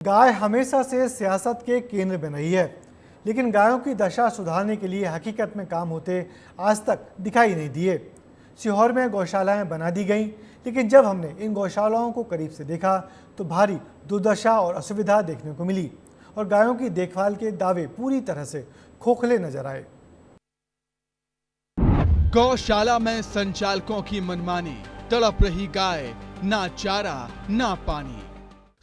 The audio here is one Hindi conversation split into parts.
गाय हमेशा से सियासत के केंद्र में रही है, लेकिन गायों की दशा सुधारने के लिए हकीकत में काम होते आज तक दिखाई नहीं दिए। सीहोर में गौशालाएं बना दी गईं, लेकिन जब हमने इन गौशालाओं को करीब से देखा तो भारी दुर्दशा और असुविधा देखने को मिली और गायों की देखभाल के दावे पूरी तरह से खोखले नजर आए। गौशाला में संचालकों की मनमानी, तड़प रही गाय, ना चारा ना पानी।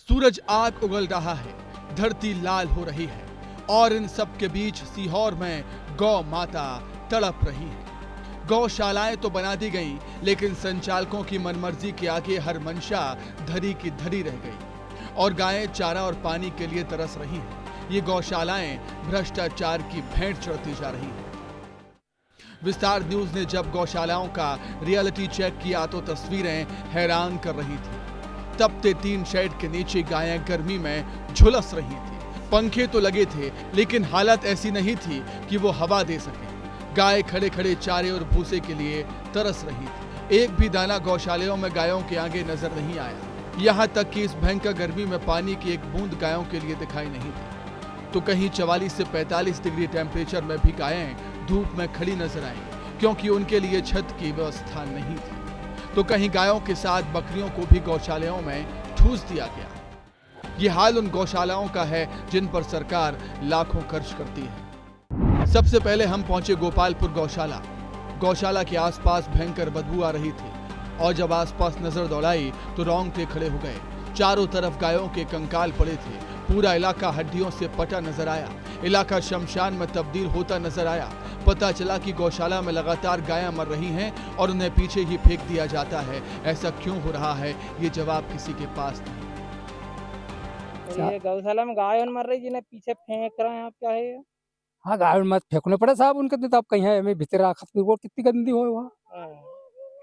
सूरज आग उगल रहा है, धरती लाल हो रही है और इन सब के बीच सीहोर में गौ माता तड़प रही है। गौशालाएं तो बना दी गईं, लेकिन संचालकों की मनमर्जी के आगे हर मंशा धरी की धरी रह गई और गायें चारा और पानी के लिए तरस रही हैं। ये गौशालाएं भ्रष्टाचार की भेंट चढ़ती जा रही हैं। विस्तार न्यूज ने जब गौशालाओं का रियलिटी चेक किया तो तस्वीरें हैरान कर रही थी। तपते टीन शेड के नीचे गायें गर्मी में झुलस रही थी। पंखे तो लगे थे, लेकिन हालत ऐसी नहीं थी कि वो हवा दे सके। गाय खड़े खड़े चारे और भूसे के लिए तरस रही थी। एक भी दाना गौशालाओं में गायों के आगे नजर नहीं आया। यहाँ तक कि इस भयंकर गर्मी में पानी की एक बूंद गायों के लिए दिखाई नहीं दी। तो कहीं 44 से 45 डिग्री टेम्परेचर में भी गायें धूप में खड़ी नजर आई, क्योंकि उनके लिए छत की व्यवस्था नहीं थी। तो कहीं गायों के साथ बकरियों को भी गौशालाओं में ठूस दिया गया। ये हाल उन गौशालाओं का है जिन पर सरकार लाखों खर्च करती है। सबसे पहले हम पहुंचे गोपालपुर गौशाला। गौशाला के आसपास भयंकर बदबू आ रही थी और जब आसपास नजर दौड़ाई तो रोंगटे खड़े हो गए। चारों तरफ गायों के कंकाल पड़े थे। पूरा इलाका हड्डियों से पटा नजर आया। इलाका शमशान में तब्दील होता नजर आया। पता चला कि गौशाला में लगातार गायें मर रही हैं और उन्हें पीछे ही फेंक दिया जाता है। ऐसा क्यों हो रहा है, ये जवाब किसी के पास नहीं। ये गौशाला में गाय मर रही जिन्हें पीछे फेंक रहे हैं, आप क्या है ये? हाँ, गाय मत फेंकने पड़े साहब, उनके तो आप कहीं है हमें भीतर राखत की रोड कितनी गंदी हो वहाँ।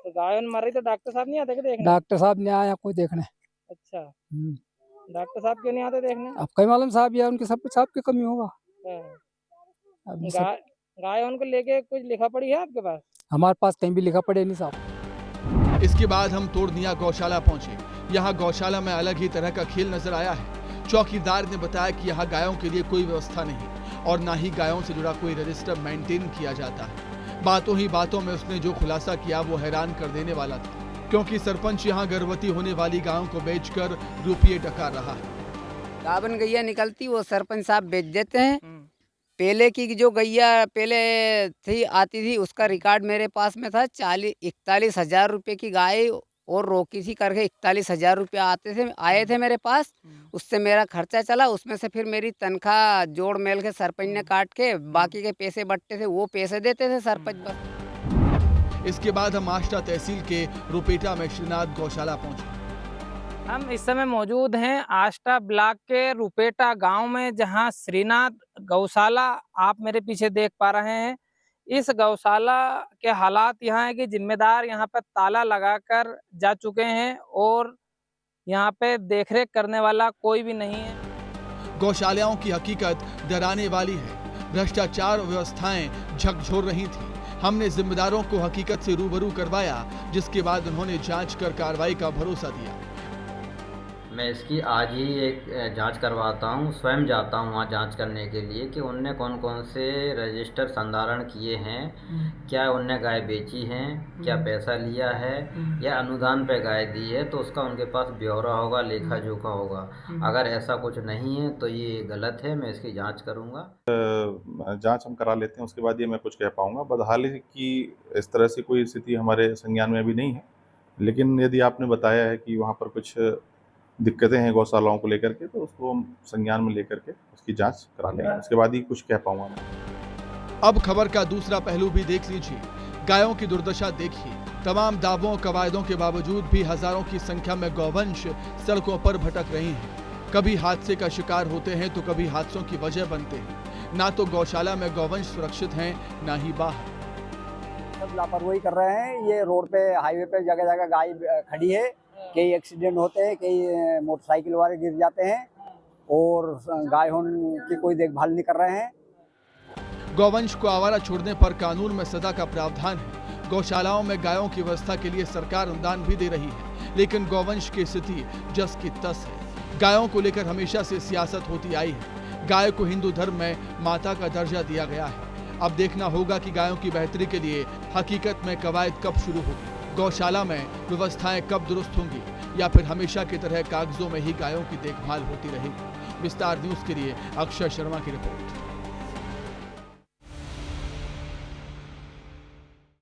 तो गाय मर रही तो डॉक्टर साहब नहीं आते क्या देखने? डॉक्टर साहब नहीं आया कोई देखने। अच्छा, डॉक्टर साहब क्यों नहीं आते देखने? अब कई मालूम साहब या उनके सब कुछ आपकी कमी होगा। गाय उनको लेके कुछ लिखा पड़ी है आपके पास? हमारे पास कहीं भी लिखा पड़े नहीं साहब। इसके बाद हम तोड़निया गौशाला पहुंचे। यहाँ गौशाला में अलग ही तरह का खेल नजर आया है। चौकीदार ने बताया कि यहाँ गायों के लिए कोई व्यवस्था नहीं और ना ही गायों से जुड़ा कोई रजिस्टर मेंटेन किया जाता है। बातों ही बातों में उसने जो खुलासा किया वो हैरान कर देने वाला था, क्योंकि सरपंच यहाँ गर्भवती होने वाली गायों को बेचकर रुपये डकार रहा है। गाभन गैया निकलती वो सरपंच साहब बेच देते हैं। पहले की जो गैया पहले थी आती थी उसका रिकॉर्ड मेरे पास में था। 41 हजार रुपये की गाय और रोकी थी करके 41 हजार रुपये आए थे मेरे पास। उससे मेरा खर्चा चला, उसमें से फिर मेरी तनख्वाह जोड़ मेल के सरपंच ने काट के बाकी के पैसे बटते थे वो पैसे देते थे सरपंच बस। इसके बाद हम आष्टा तहसील के रुपेटा में श्रीनाथ गौशाला पहुंचे। हम इस समय मौजूद हैं आष्टा ब्लॉक के रुपेटा गांव में, जहां श्रीनाथ गौशाला आप मेरे पीछे देख पा रहे हैं। इस गौशाला के हालात यहाँ है कि जिम्मेदार यहाँ पर ताला लगाकर जा चुके हैं और यहाँ पे देखरेख करने वाला कोई भी नहीं है। गौशालाओं की हकीकत डराने वाली है। भ्रष्टाचार व्यवस्थाएं झकझोर रही थी। हमने जिम्मेदारों को हकीकत से रूबरू करवाया, जिसके बाद उन्होंने जांच कर कार्रवाई का भरोसा दिया। मैं इसकी आज ही एक जांच करवाता हूं, स्वयं जाता हूं वहां जांच करने के लिए कि उनने कौन कौन से रजिस्टर संधारण किए हैं, क्या उनने गाय बेची हैं, क्या पैसा लिया है या अनुदान पे गाय दी है, तो उसका उनके पास ब्यौरा होगा, लेखा जोखा होगा। अगर ऐसा कुछ नहीं है तो ये गलत है, मैं इसकी जाँच करूँगा। जाँच हम करा लेते हैं, उसके बाद ये मैं कुछ कह पाऊँगा। बदहाली की इस तरह से कोई स्थिति हमारे संज्ञान में अभी नहीं है, लेकिन यदि आपने बताया है कि वहाँ पर कुछ दिक्कतें हैं गौशालाओं को लेकर के, तो उसको हम संज्ञान में लेकर के उसकी जांच करा लेंगे, उसके बाद ही कुछ कह पाऊंगा मैं। अब खबर का दूसरा पहलू भी देख लीजिए। गायों की दुर्दशा देखिए। तमाम दावों कवायदों के बावजूद भी हजारों की संख्या में गौवंश सड़कों पर भटक रहे हैं। कभी हादसे का शिकार होते हैं तो कभी हादसों की वजह बनते हैं। ना तो गौशाला में गौवंश सुरक्षित हैं, ना ही बाहर। सब लापरवाही कर रहे हैं। ये रोड पे हाईवे पे जगह जगह गाय खड़ी है, कई एक्सीडेंट होते हैं, कई मोटरसाइकिल वाले गिर जाते हैं और गाय की कोई देखभाल नहीं कर रहे हैं। गौवंश को आवारा छोड़ने पर कानून में सजा का प्रावधान है। गौशालाओं में गायों की व्यवस्था के लिए सरकार अनुदान भी दे रही है, लेकिन गौवंश की स्थिति जस की तस है। गायों को लेकर हमेशा से सियासत होती आई है। गाय को हिंदू धर्म में माता का दर्जा दिया गया है। अब देखना होगा कि गायों की बेहतरी के लिए हकीकत में कवायद कब शुरू होगी, गौशाला में व्यवस्थाएं कब दुरुस्त होंगी, या फिर हमेशा की तरह कागजों में ही गायों की देखभाल होती रहेगी। विस्तार न्यूज के लिए अक्षय शर्मा की रिपोर्ट।